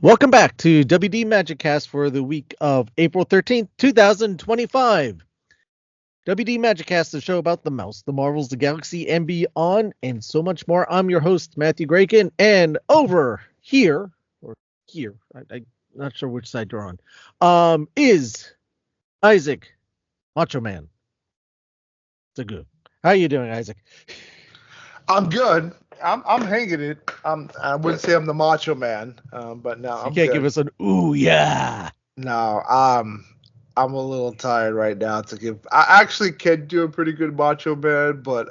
Welcome back to WD Magic Cast for the week of April 13th, 2025. WD Magic Cast is a show about the mouse, the Marvels, the galaxy, and beyond, and so much more. I'm your host, Matthew Graken, and over here, or here, I'm not sure which side you're on, is Isaac, Macho Man. It's a good. How you doing, Isaac? I'm good. I'm hanging it. I wouldn't say I'm the macho man, but no, You I'm can't good. give us an ooh yeah. No, I'm a little tired right now to give. I actually can do a pretty good macho man, but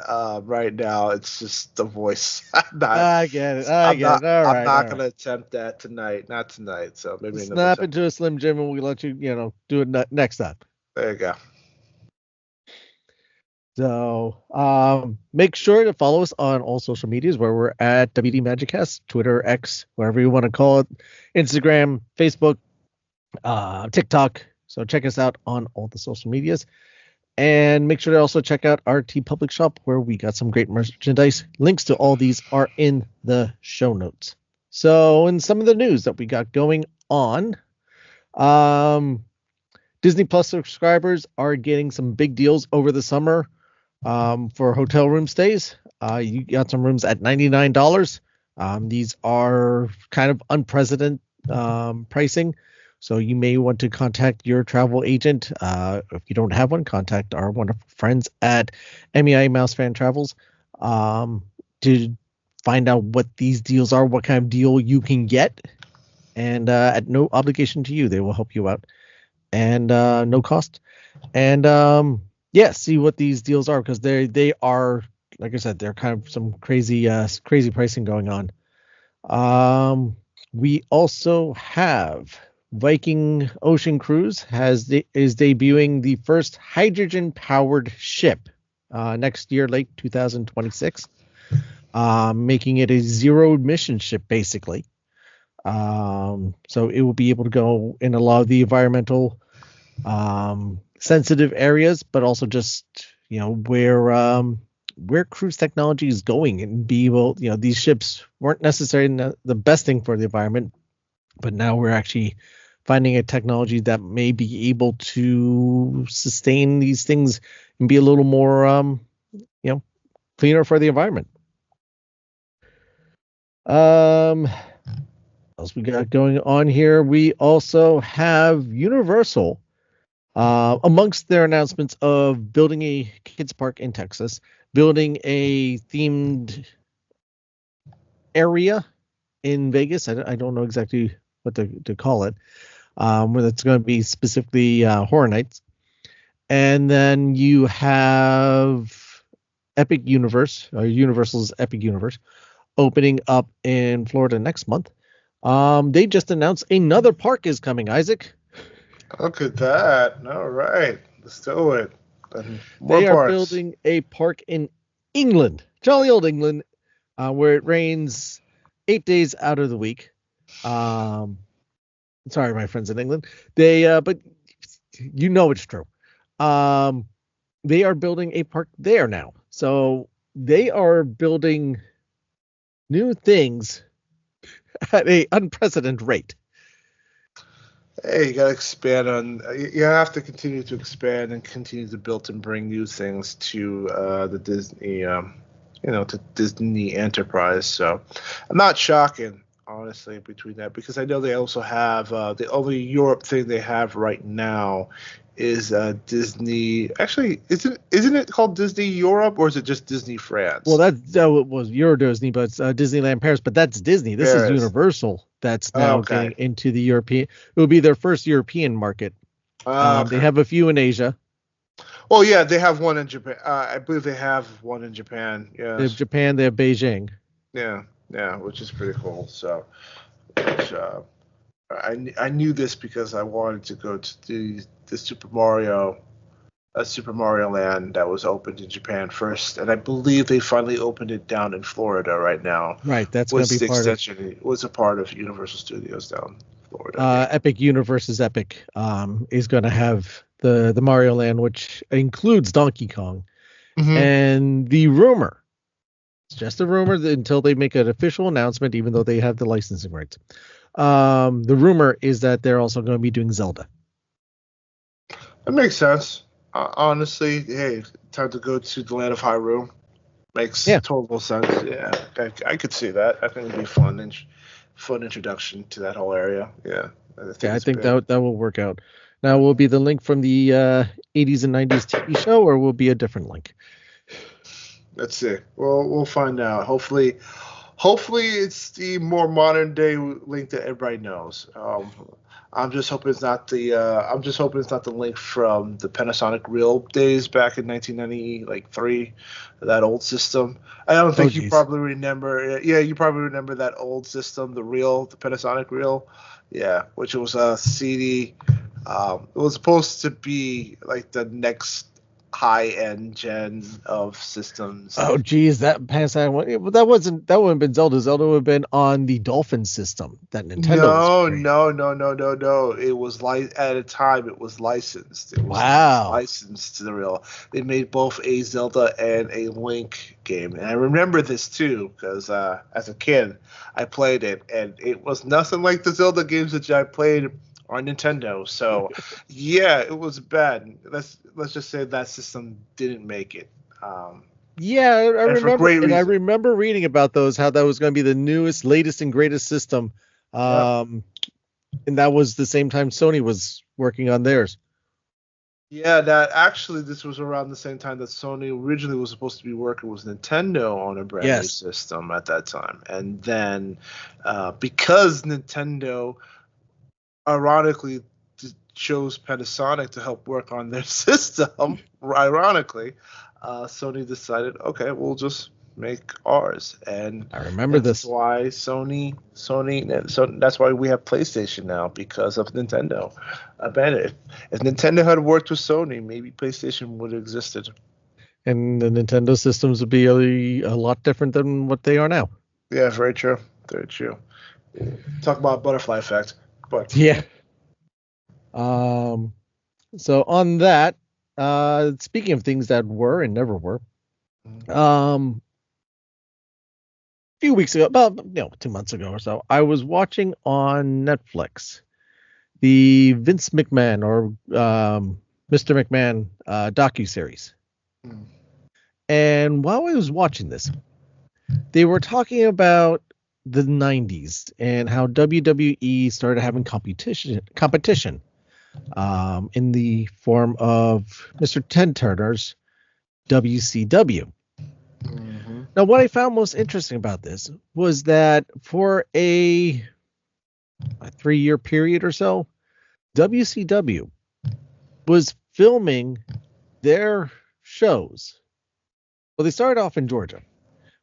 right now it's just the voice. I get it. I get it. All I'm right, not all right. gonna attempt that tonight. Not tonight. So maybe another Snap time. into a Slim Jim, and we let you, do it next time. There you go. So make sure to follow us on all social medias where we're at WD Magiccast, Twitter, X, whatever you want to call it, Instagram, Facebook, TikTok. So check us out on all the social medias. And make sure to also check out our T Public Shop where we got some great merchandise. Links to all these are in the show notes. So in some of the news that we got going on, Disney Plus subscribers are getting some big deals over the summer. For hotel room stays, you got some rooms at $99. These are kind of unprecedented pricing, so you may want to contact your travel agent. If you don't have one, contact our wonderful friends at MEI Mouse Fan Travels to find out what these deals are, what kind of deal you can get, and at no obligation to you, they will help you out, and no cost. And see what these deals are, because they are, like I said, they're kind of some crazy pricing going on. We also have Viking Ocean Cruise is debuting the first hydrogen powered ship next year, late 2026, making it a zero emission ship basically. So it will be able to go in a lot of the environmental sensitive areas, but also just where cruise technology is going, and be able, these ships weren't necessarily the best thing for the environment, but now we're actually finding a technology that may be able to sustain these things and be a little more cleaner for the environment. What else we got going on here? We also have Universal. Amongst their announcements of building a kids park in Texas, building a themed area in Vegas. I don't know exactly what to call it. Where that's going to be specifically Horror Nights. And then you have Epic Universe, or Universal's Epic Universe, opening up in Florida next month. They just announced another park is coming, Isaac. Look at that. All right. Let's do it. They are building a park in England, jolly old England, where it rains 8 days out of the week. Sorry, my friends in England. But you know it's true. They are building a park there now. So they are building new things at an unprecedented rate. Hey, you gotta expand on. You have to continue to expand and continue to build and bring new things to the Disney, to Disney Enterprise. So, I'm not shocking, honestly, between that, because I know they also have the only Europe thing they have right now is Disney. Actually, isn't it called Disney Europe, or is it just Disney France? Well, that was Euro Disney, but it's Disneyland Paris. But that's Disney. This is Universal. That's now getting into the European. It will be their first European market. They have a few in Asia. Oh yeah, they have one in Japan. I believe they have one in Japan. Yeah. They have Japan. They have Beijing. Yeah, which is pretty cool. So, I knew this because I wanted to go to the Super Mario Land that was opened in Japan first, and I believe they finally opened it down in Florida right now. Right, that's going to be part of. It was a part of Universal Studios down in Florida. Epic Universe's Epic is going to have the Mario Land, which includes Donkey Kong, and the rumor It's just a rumor until they make an official announcement, even though they have the licensing rights. The rumor is that they're also going to be doing Zelda. It makes sense. Honestly, hey, time to go to the land of Hyrule. Makes total sense. Yeah, I could see that. I think it'd be fun introduction to that whole area. Yeah, I think that will work out. Now, will be the link from the 80s and 90s TV show, or will be a different link? Let's see. Well, we'll find out. Hopefully it's the more modern day link that everybody knows. I'm just hoping it's not the link from the Panasonic Reel days back in 1993, that old system. I don't think you probably remember. Yeah, you probably remember that old system, the Panasonic Reel. Yeah, which was a CD. It was supposed to be like the next high-end gen of systems. Oh, geez, that Panasonic one. That wouldn't have been Zelda. Zelda would have been on the Dolphin system that Nintendo. No. It was at a time it was licensed. It was licensed to the real. They made both a Zelda and a Link game, and I remember this too because as a kid I played it, and it was nothing like the Zelda games that I played on Nintendo. So yeah, it was bad. Let's just say that system didn't make it. Yeah, I remember, and I remember reading about those, how that was going to be the newest, latest, and greatest system. And that was the same time Sony was working on theirs. Yeah, this was around the same time that Sony originally was supposed to be working with Nintendo on a brand new system at that time. And then because Nintendo ironically chose Panasonic to help work on their system, ironically, Sony decided, okay, we'll just make ours. And I remember that's why Sony, so that's why we have PlayStation now, because of Nintendo. If Nintendo had worked with Sony, maybe PlayStation would have existed. And the Nintendo systems would be a lot different than what they are now. Yeah, very true. Very true. Talk about butterfly effect. But yeah. So on that, speaking of things that were and never were, a few weeks ago, about 2 months ago or so, I was watching on Netflix the Vince McMahon or Mr. McMahon docuseries. And while I was watching this, they were talking about the 90s and how WWE started having competition in the form of Mr. Ted Turner's WCW. Now, what I found most interesting about this was that for a 3-year period or so, WCW was filming their shows. Well, they started off in Georgia,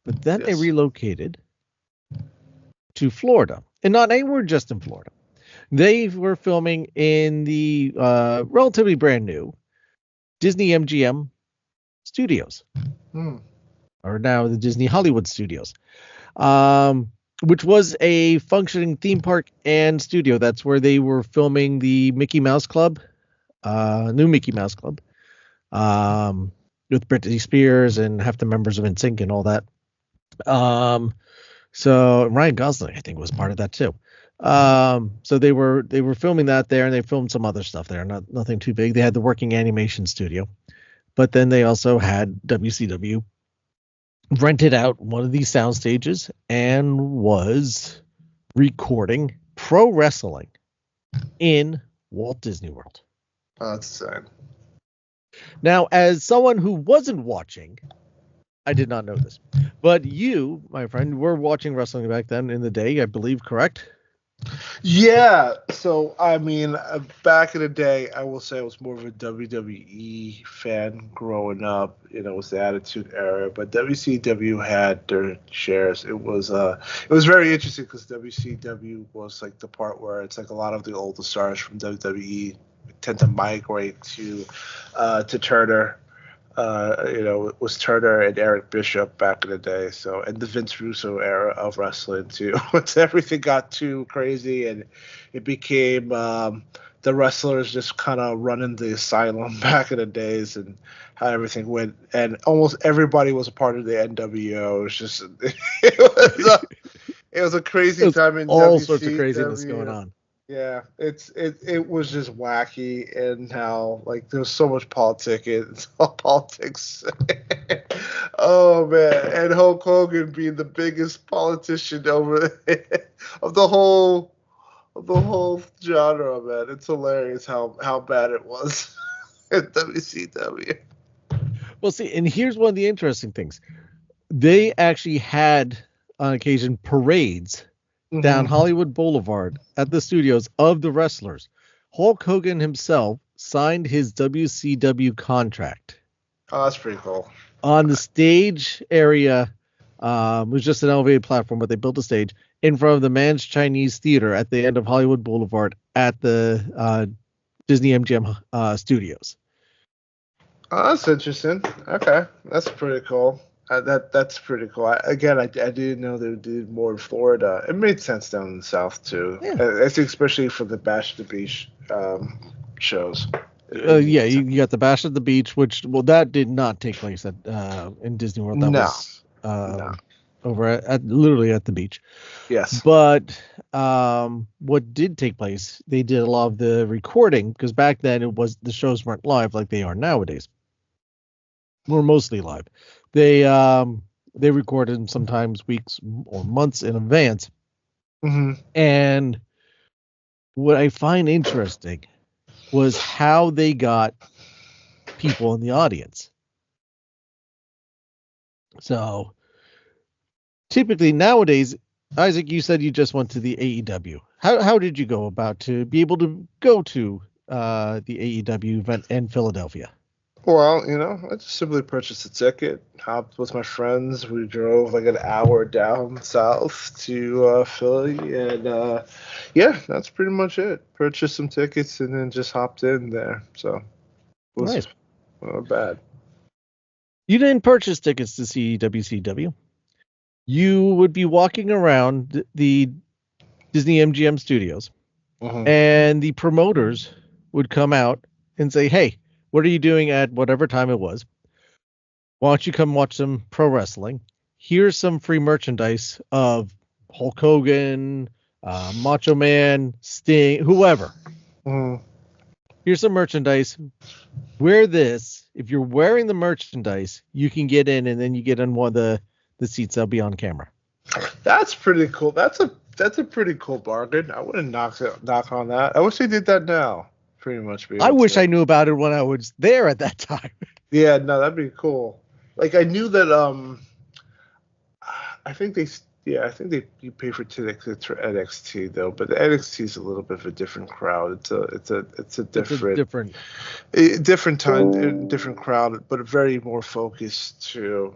but then they relocated to Florida, and not anywhere just in Florida. They were filming in the relatively brand new Disney MGM studios, or now the Disney Hollywood studios, which was a functioning theme park and studio. That's where they were filming the Mickey Mouse Club, new Mickey Mouse Club, with Britney Spears and half the members of NSYNC and all that. So Ryan Gosling, I think, was part of that too. So they were filming that there, and they filmed some other stuff there. Nothing too big. They had the working animation studio, but then they also had WCW rented out one of these sound stages and was recording pro wrestling in Walt Disney World. Oh, that's sad. Now, as someone who wasn't watching, I did not know this, but you, my friend, were watching wrestling back then in the day, I believe, correct? Yeah. So, I mean, back in the day, I will say I was more of a WWE fan growing up. It was the Attitude Era, but WCW had their shares. It was very interesting because WCW was like the part where it's like a lot of the older stars from WWE tend to migrate to Turner. It was Turner and Eric Bishop back in the day. So, and the Vince Russo era of wrestling too. Once everything got too crazy and it became the the wrestlers just kind of running the asylum back in the days and how everything went. And almost everybody was a part of the NWO. It was just it was a crazy time in all sorts of craziness going WCW. on. Yeah, it was just wacky, and how like there was so much politics. Oh man, and Hulk Hogan being the biggest politician over of the whole genre, man. It's hilarious how bad it was at WCW. Well, see, and here's one of the interesting things. They actually had, on occasion, parades down Hollywood Boulevard at the studios of the wrestlers. Hulk Hogan himself signed his WCW contract. Oh, that's pretty cool. On the stage area, it was just an elevated platform, but they built a stage in front of the Man's Chinese Theater at the end of Hollywood Boulevard at the Disney MGM studios. Oh, that's interesting. Okay, that's pretty cool. That's pretty cool. I didn't know they did more in Florida. It made sense down in the South too. Yeah. I think especially for the Bash at the Beach shows. You got the Bash at the Beach, which that did not take place at in Disney World. That was over literally at the beach. Yes. But what did take place? They did a lot of the recording, because back then the shows weren't live like they are nowadays. We're mostly live. They recorded them sometimes weeks or months in advance. Mm-hmm. And what I find interesting was how they got people in the audience. So typically nowadays, Isaac, you said you just went to the AEW. How did you go about to be able to go to the AEW event in Philadelphia? Well, I just simply purchased a ticket, hopped with my friends. We drove like an hour down south to Philly, and yeah, that's pretty much it. Purchased some tickets and then just hopped in there. So it was not bad. You didn't purchase tickets to see WCW. You would be walking around the Disney MGM studios, and the promoters would come out and say, "Hey, what are you doing at whatever time it was? Why don't you come watch some pro wrestling? Here's some free merchandise of Hulk Hogan, Macho Man, Sting, whoever. Here's some merchandise. Wear this. If you're wearing the merchandise, you can get in, and then you get on one of the seats that'll be on camera." That's pretty cool. That's a pretty cool bargain. I wouldn't knock on that. I wish they did that now. Pretty much. I wish I knew about it when I was there at that time. Yeah, no, that'd be cool. Like I knew that. I think you pay for tickets for NXT though, but the NXT is a little bit of a different crowd. It's a different time, different crowd, but very more focused too.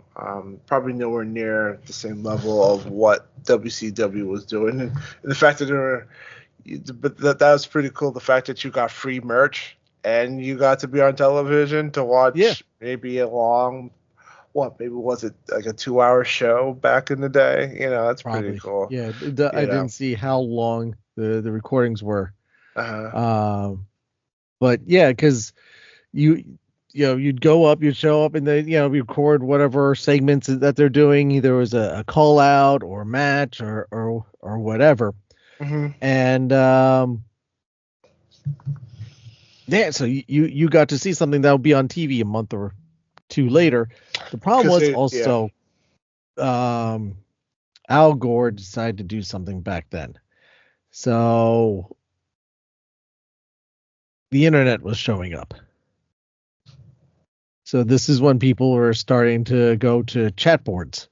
Probably nowhere near the same level of what WCW was doing, and the fact that that was pretty cool. The fact that you got free merch and you got to be on television to watch maybe a long. Maybe was it like a 2-hour show back in the day? That's Probably pretty cool. Yeah, I didn't see how long the recordings were. But yeah, because you'd go up, you'd show up, and they record whatever segments that they're doing. Either it was a call out or a match or whatever. And so you got to see something that will be on TV a month or two later. The problem was also Al Gore decided to do something back then. So the internet was showing up. So this is when people were starting to go to chat boards.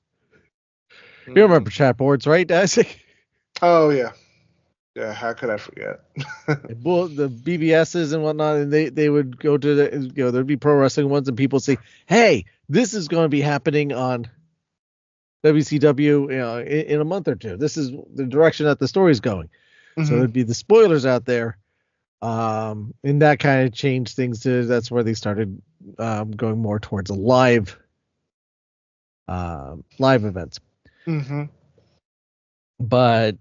You remember chat boards, right, Isaac? Oh, yeah. Yeah, how could I forget? The BBSs and whatnot, and they would go to there'd be pro wrestling ones, and people say, "Hey, this is going to be happening on WCW, in a month or two. This is the direction that the story's going." So there'd be the spoilers out there, and that kind of changed things. That's where they started going more towards a live events. But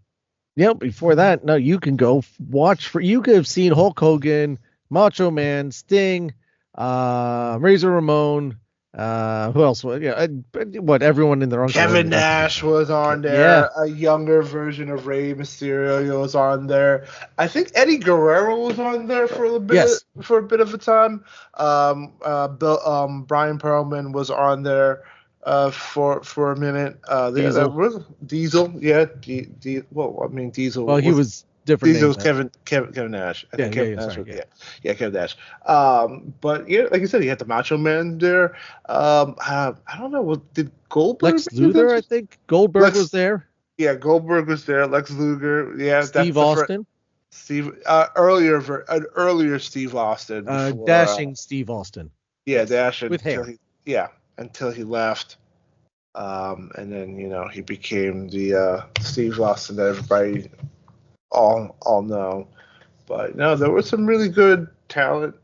Before that, no, you can go watch for. You could have seen Hulk Hogan, Macho Man, Sting, Razor Ramon. Who else? What? Everyone in their uncle. Kevin Nash was on Yeah. there. A younger version of Rey Mysterio was on there. I think Eddie Guerrero was on there for a bit Yes. for a bit of a time. Brian Perlman was on there for a minute. That Diesel. was Diesel. Yeah. Diesel Well, he was was different Diesel name was then. Kevin Nash. I Yeah. think Yeah. Kevin Yeah. Nash Sorry. was Yeah. yeah Kevin Nash. But yeah, like you said, he had the Macho Man there. I don't know. Did Goldberg Lex make Luthor, I it? think. Goldberg was Lex, there. yeah, Goldberg was there. Lex Luger, yeah, Steve that's the first Austin. Steve. An earlier Steve Austin before. Dashing Steve Austin. Yeah, Yes. Dash With hair. until he left. And then he became the Steve Austin that everybody all know. But no, there was some really good talent.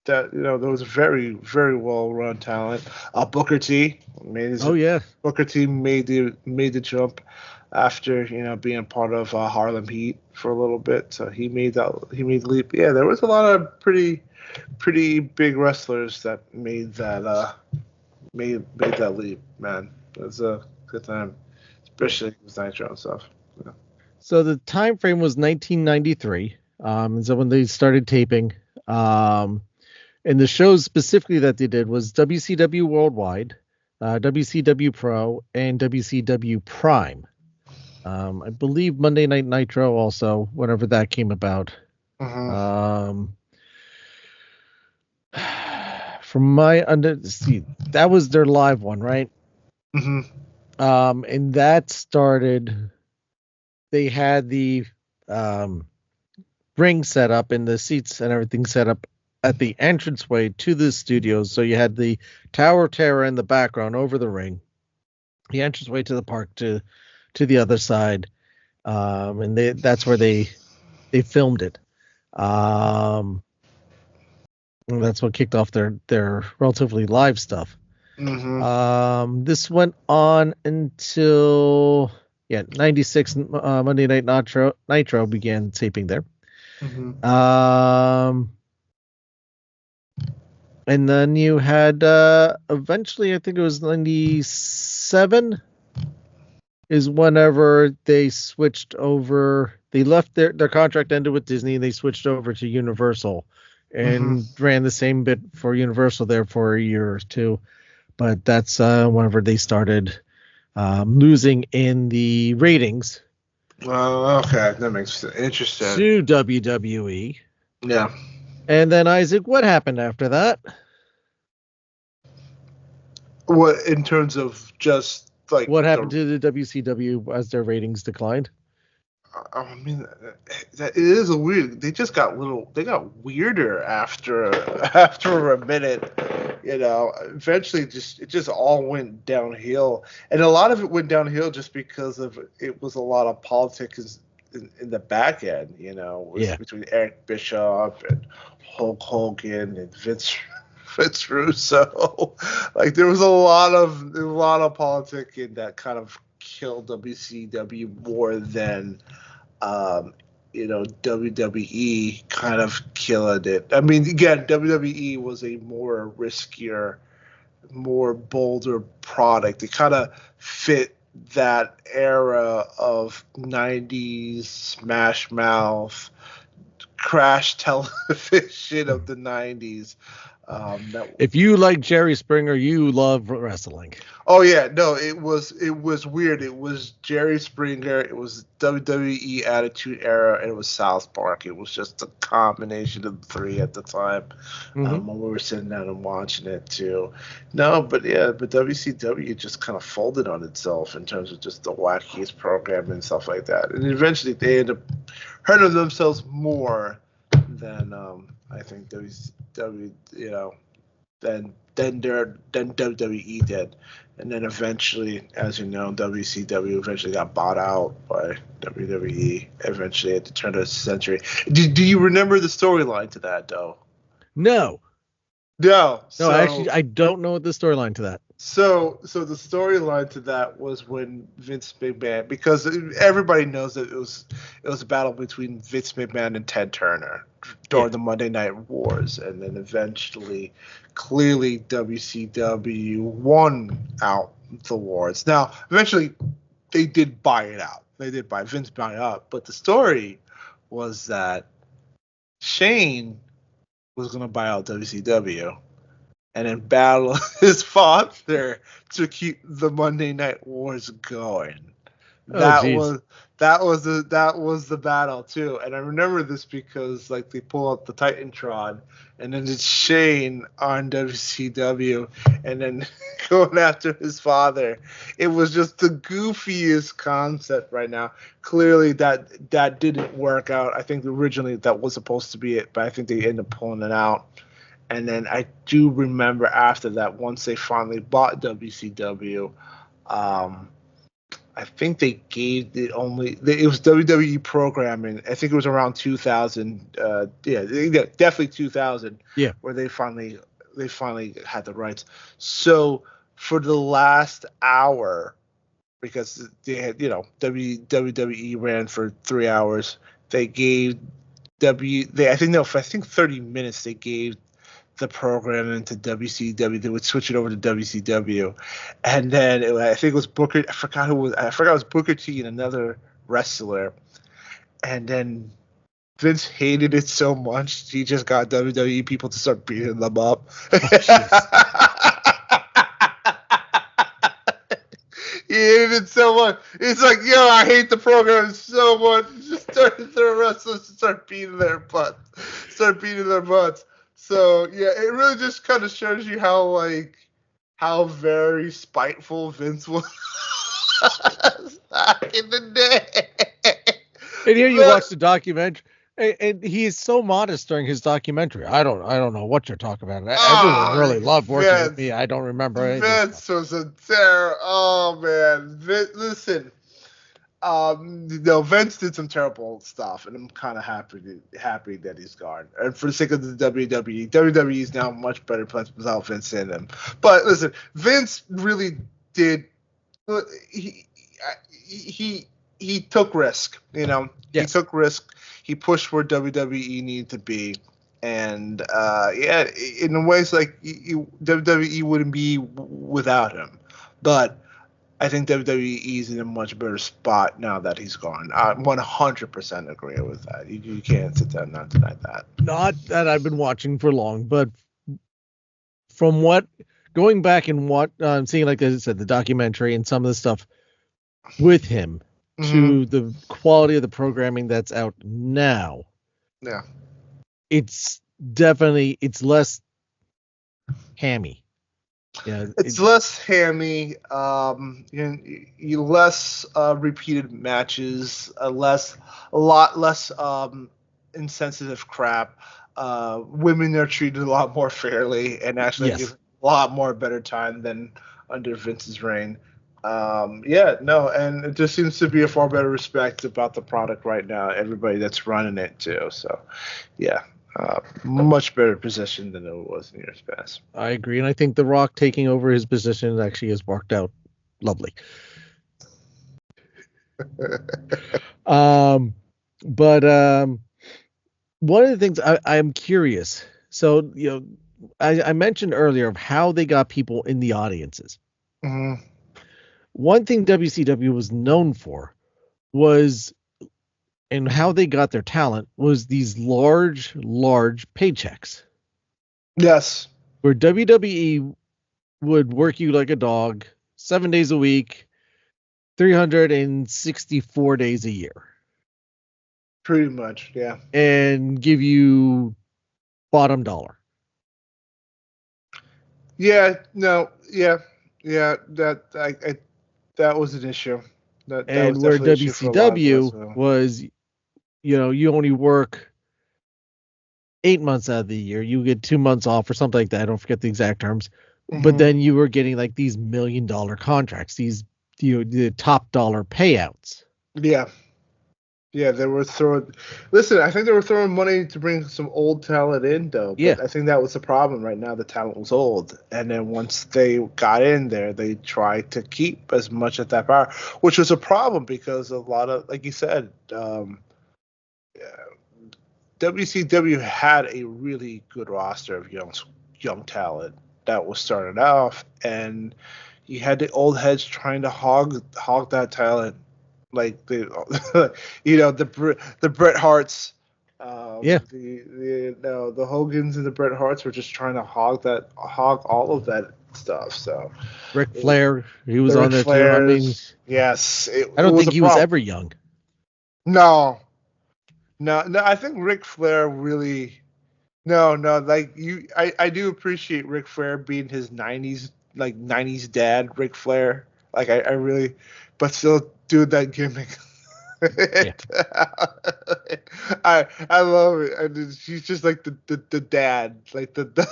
There was very very well run talent. Booker T made his Oh yeah. Booker T made the jump after being part of Harlem Heat for a little bit. So he made the leap. Yeah, there was a lot of pretty big wrestlers that made that leap. Man, it was a good time, especially with Nitro and stuff. Yeah. So the time frame was 1993. So when they started taping. And the shows specifically that they did was WCW Worldwide, WCW Pro, and WCW Prime. I believe Monday Night Nitro also, whenever that came about. Mm-hmm. From my see, that was their live one, right? Mm-hmm. And that started. They had the ring set up and the seats and everything set up at the entranceway to the studios. So you had the Tower of Terror in the background over the ring, the entranceway to the park to the other side, and that's where they filmed it. And that's what kicked off their relatively live stuff. Mm-hmm. This went on until 96. Monday Night Nitro began taping there. Mm-hmm. And then you had eventually, I think it was 97 is whenever they switched over. They left their contract ended with Disney and they switched over to Universal and ran the same bit for Universal there for a year or two. But that's whenever they started losing in the ratings. Okay, that makes sense. Interesting. To WWE. Yeah. And then Isaac, what happened after that? What in terms of just like what happened to the WCW as their ratings declined? I mean, it is a weird. They just got They got weirder after a minute. Eventually, it just all went downhill, and a lot of it went downhill just because of it was a lot of politics in the back end. Between Eric Bischoff and Hulk Hogan and Vince Russo. Like there was a lot of politics in that kind of killed WCW more than WWE kind of killing it. I mean, again, WWE was a more riskier, more bolder product. It kind of fit that era of 90s Smash Mouth, crash television of the 90s. If you like Jerry Springer, you love wrestling. Oh yeah, no, it was weird. It was Jerry Springer, it was WWE Attitude Era, and it was South Park. It was just a combination of the three at the time when we were sitting down and watching it too. No, but WCW just kind of folded on itself in terms of just the wackiest program and stuff like that. And eventually they ended up hurting themselves more than I think WCW, than WWE did. And then eventually, as you know, WCW eventually got bought out by WWE eventually at the turn of the century. Do you remember the storyline to that, though? No. No, No, so actually, I don't know the storyline to that. so the storyline to that was when Vince McMahon, because everybody knows that it was a battle between Vince McMahon and Ted Turner Yeah. during the Monday Night Wars, and then eventually, clearly WCW won out the wars. Now, eventually, they did buy it out. They did buy Vince buy it out, but the story was that Shane was going to buy out WCW and then battle his father to keep the Monday Night Wars going. Oh, That geez. was that was the battle too, and I remember this because like they pull out the Titantron, and then it's Shane on WCW, and then going after his father. It was just the goofiest concept right now. Clearly, that didn't work out. I think originally that was supposed to be it, but I think they ended up pulling it out. And then I do remember after that, once they finally bought WCW, um, I think they gave it was WWE programming. I think it was around 2000. Definitely 2000, Yeah. where they finally had the rights. So for the last hour, because they had WWE ran for 3 hours, they gave I think 30 minutes they gave the program into WCW. They would switch it over to WCW, and then I think it was Booker. I forgot who was. I forgot it was Booker T and another wrestler, and then Vince hated it so much he just got WWE people to start beating them up. Oh, jeez. He hated it so much. It's like, yo, I hate the program so much. Just started the wrestlers to start beating their butts. Start beating their butts. So yeah, it really just kind of shows you how very spiteful Vince was back in the day. And here you But, watch the documentary, and he is so modest during his documentary. I don't know what you're talking about. Everyone really loved working with me. I don't remember any of this stuff. Vince was a terror. Oh man, listen. No, Vince did some terrible stuff, and I'm kind of happy that he's gone. And for the sake of the WWE is now a much better place without Vince in them. But listen, Vince really did. He he took risk. He Yes. took risk. He pushed where WWE needed to be, and yeah, in ways like WWE wouldn't be without him, but. I think WWE is in a much better spot now that he's gone. I 100% agree with that. You can't sit there and not deny that. Not that I've been watching for long, but from what going back and what seeing, like I said, the documentary and some of the stuff with him Mm-hmm. to the quality of the programming that's out now, Yeah. it's definitely less hammy. Yeah, It's less hammy, less repeated matches, a lot less insensitive crap. Women are treated a lot more fairly and actually yes, give a lot more better time than under Vince's reign. Yeah, no, and it just seems to be a far better respect about the product right now. Everybody that's running it too. So, yeah, much better position than it was in years past. I agree, and I think The Rock taking over his position actually has worked out lovely. Um, but one of the things I'm curious. So I mentioned earlier of how they got people in the audiences. Mhm. One thing WCW was known for was, and how they got their talent was these large paychecks. Yes. Where WWE would work you like a dog 7 days a week, 364 days a year, Pretty much, yeah. and give you bottom dollar. Yeah, no, yeah, yeah. That was an issue. That was And where definitely an issue for a lot of WCW us. was, you only work 8 months out of the year. You get 2 months off or something like that. I don't forget the exact terms. But Hmm. then you were getting like these $1 million contracts, these the top dollar payouts. Yeah, Yeah, they were throwing. Listen, I think they were throwing money to bring some old talent in, though. Yeah. But I think that was the problem. Right now, the talent was old, and then once they got in there, they tried to keep as much of that power, which was a problem because a lot of, like you said, WCW had a really good roster of young talent that was started off, and you had the old heads trying to hog that talent, like the the Bret Harts, Yeah. the Hogans and the Bret Harts were just trying to hog all of that stuff. So Ric it, Flair, he was the on Ric there too. I mean, Flairs, yes, I it don't was think a he was problem. ever young. No, no, I think Ric Flair really. No, no, like I do appreciate Ric Flair being his '90s dad, Ric Flair. Like I really, but still, dude, that gimmick. Yeah. I love it. And she's just like the dad, like the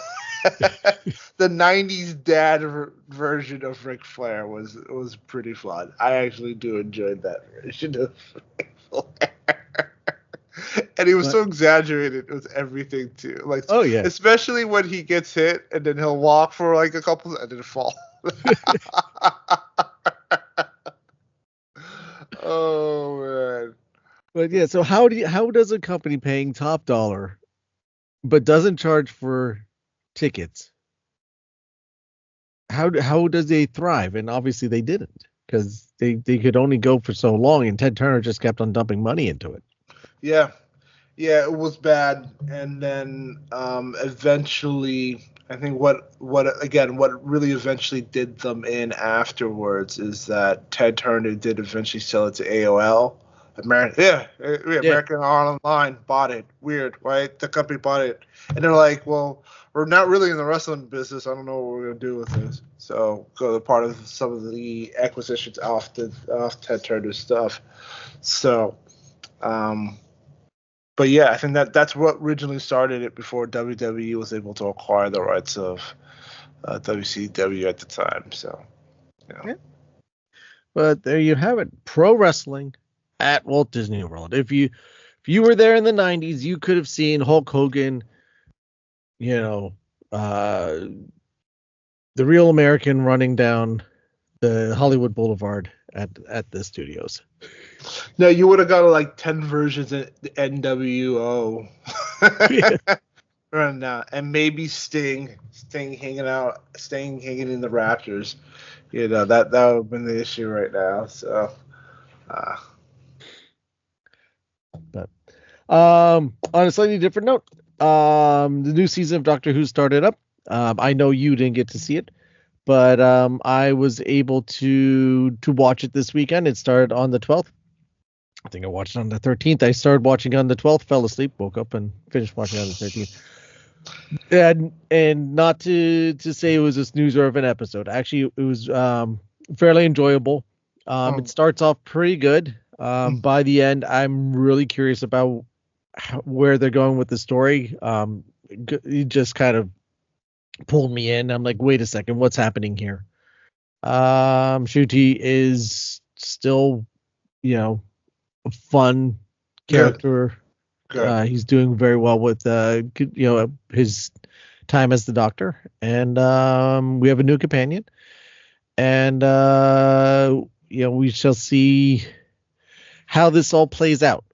'90s dad version of Ric Flair was pretty fun. I actually do enjoy that version of Ric Flair. And he was But so exaggerated with everything too. Like oh yeah. especially when he gets hit and then he'll walk for like a couple and then fall. Oh man. But yeah, so how does a company paying top dollar but doesn't charge for tickets, how does they thrive? And obviously they didn't, because they could only go for so long, and Ted Turner just kept on dumping money into it. Yeah. Yeah, it was bad. And then eventually I think what really eventually did them in afterwards is that Ted Turner did eventually sell it to AOL. Yeah. American Online bought it. Weird, right? The company bought it, and they're like, "Well, we're not really in the wrestling business. I don't know what we're gonna do with this." So, go part of some of the acquisitions off Ted Turner's stuff. So, um, but yeah, I think that's what originally started it before WWE was able to acquire the rights of WCW at the time. So, yeah. Yeah. But there you have it. Pro wrestling at Walt Disney World. If you were there in the 90s, you could have seen Hulk Hogan, you know, uh, the real American running down the Hollywood Boulevard at the studios. No, you would have got like 10 versions of the NWO Yeah. right now, and maybe Sting hanging in the Raptors. That would have been the issue right now. So, uh, But on a slightly different note, the new season of Doctor Who started up. I know you didn't get to see it, but I was able to watch it this weekend. It started on the 12th. I think I watched it on the 13th. I started watching on the 12th, fell asleep, woke up, and finished watching on the 13th. And not to say it was a snoozer of an episode. Actually, it was fairly enjoyable. It starts off pretty good. By the end, I'm really curious about where they're going with the story. It just kind of pulled me in. I'm like, wait a second, what's happening here? Shuti is still, a fun character. good. He's doing very well with his time as the Doctor, and we have a new companion, and we shall see how this all plays out.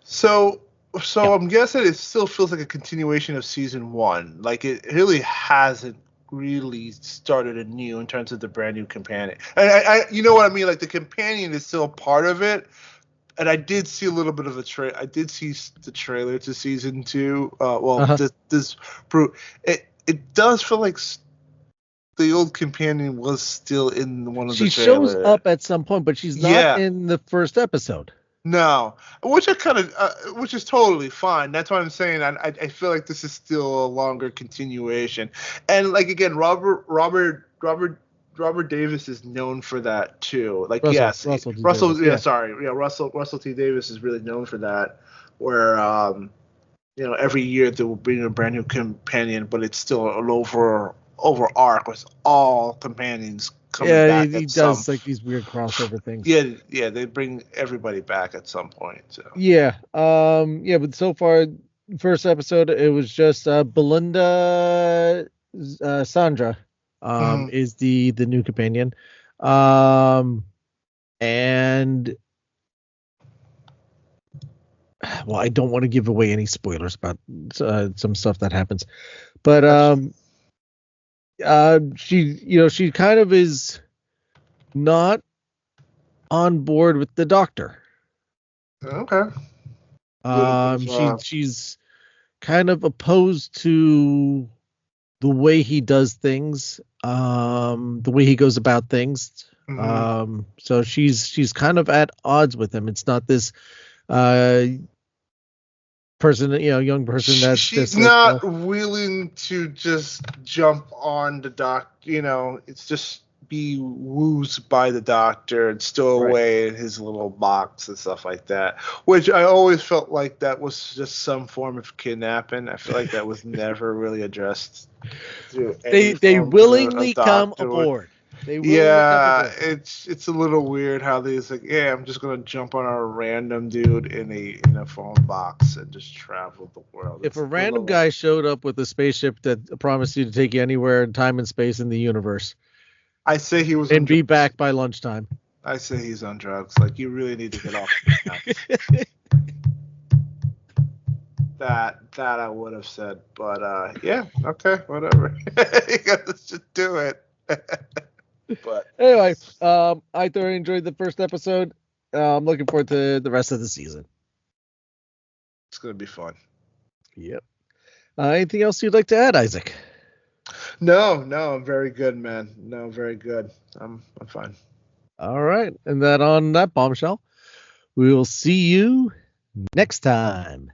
So, Yeah. I'm guessing it still feels like a continuation of season one. Like it really hasn't really started anew in terms of the brand new companion. And you know what I mean? Like the companion is still part of it. And I did see a little bit of I did see the trailer to season two. Uh-huh. This it does feel like the old companion was still in one of the She shows trailers. up at some point, but she's not Yeah. in the first episode. No, which is totally fine. That's why I'm saying I feel like this is still a longer continuation. And like again, Robert Davis is known for that too. Like yes, Russell T. Russell. Davis, Yeah, yeah. sorry, yeah, Russell T. Davis is really known for that. Where every year they will bring a brand new companion, but it's still an arc with all companions coming Yeah, back he at some. does like these weird crossover things. Yeah, they bring everybody back at some point. So. Yeah. Yeah, but so far, first episode, it was just Belinda Sandra Mhm. is the new companion. And well, I don't want to give away any spoilers about some stuff that happens. But she kind of is not on board with the doctor. Okay. There's, She's kind of opposed to the way he does things, the way he goes about things. mhm. So she's kind of at odds with him. It's not this uh person, young person that's She's just like, not willing to just jump on the it's just be woozed by the doctor and stow right. away in his little box and stuff like that. Which I always felt like that was just some form of kidnapping. I feel like that was never really addressed through any They form of willingly come doctor. aboard. They willingly come Yeah, aboard. it's a little weird how they's like, yeah, I'm just gonna jump on a random dude in a phone box and just travel the world. If It's a a random little. guy showed up with a spaceship that promised you to take you anywhere in time and space in the universe I say he was on and be drugs. back by lunchtime. I say he's on drugs. Like you really need to get off the meds. That I would have said, but yeah, okay, whatever. You gotta just do it. But Anyway, I thoroughly enjoyed the first episode. I'm looking forward to the rest of the season. it's gonna be fun. Yep. Anything else you'd like to add, Isaac? No, I'm very good, man. No, very good. I'm fine. All right. And that on that bombshell, we will see you next time.